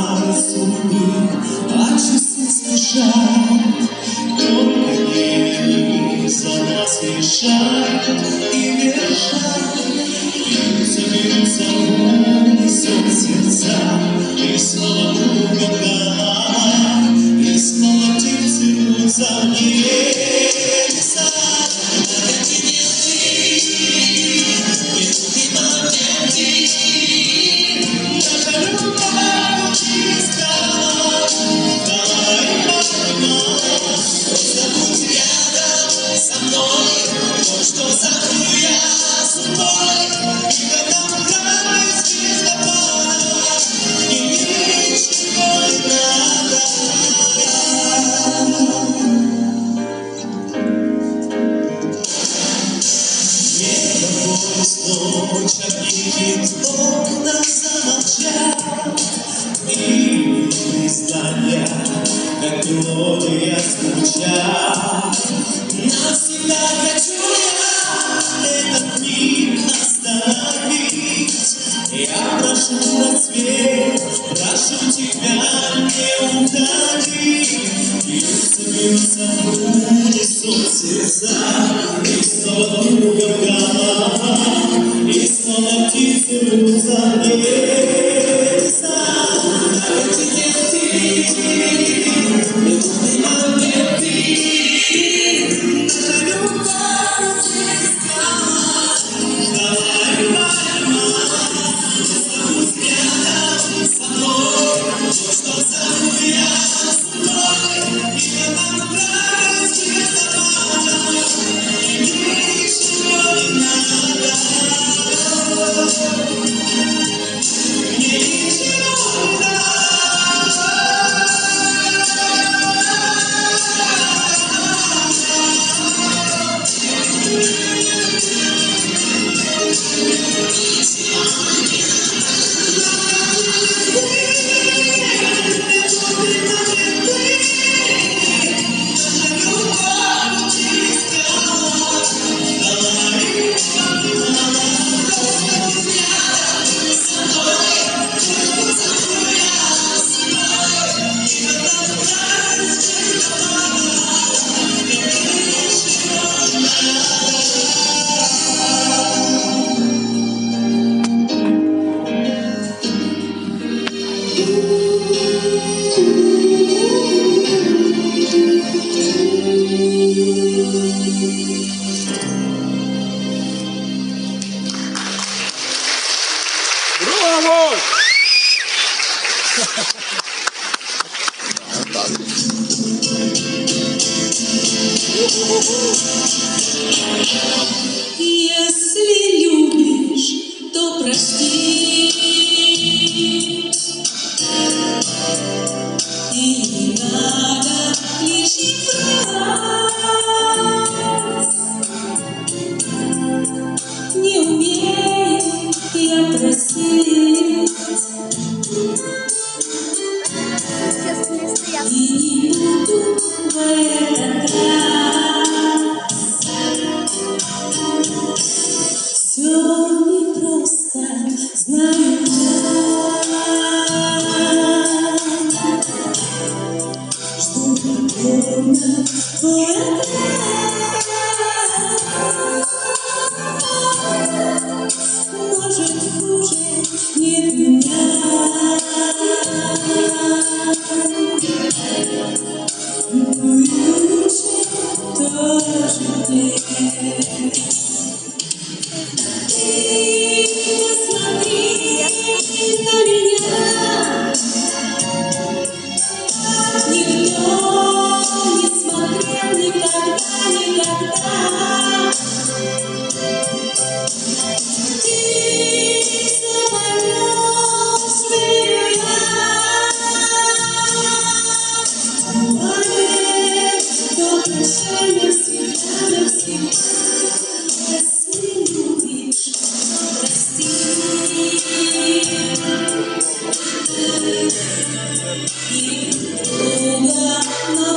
чары судьбы, а часы спешат, только не за нас решат и вершат. Бьются в унисон сердца, и снова кругом голова, и снова птицы рвутся в небеса. Ночь объедет, окна замолчат, и издалека, как мелодия звучат. Навсегда хочу я этот миг остановить. Я прошу рассвет, прошу тебя не утопить. Бьются в унисон сердца, и снова кругом голова, и снова птицы рвутся в небеса. Минутный момент ты, наша любовь близка. Давай, будь рядом со мной, то, что зову я с тобой, и я нам нравлюсь без обмана, и ничего не надо. Браво! Если любишь, то прости, и не надо лишних фраз. Не умею я просить, и не буду в этот раз. Все непросто, знаю я, жду покорно твой ответ. Может, хуже нет меня, ну и лучше тоже нет. Ты посмотри на меня, никто не смотрел никогда, никогда. Ты соберешь, верю я, поверь, до прощания всегда навсегда. Если любишь, прости, и друга, но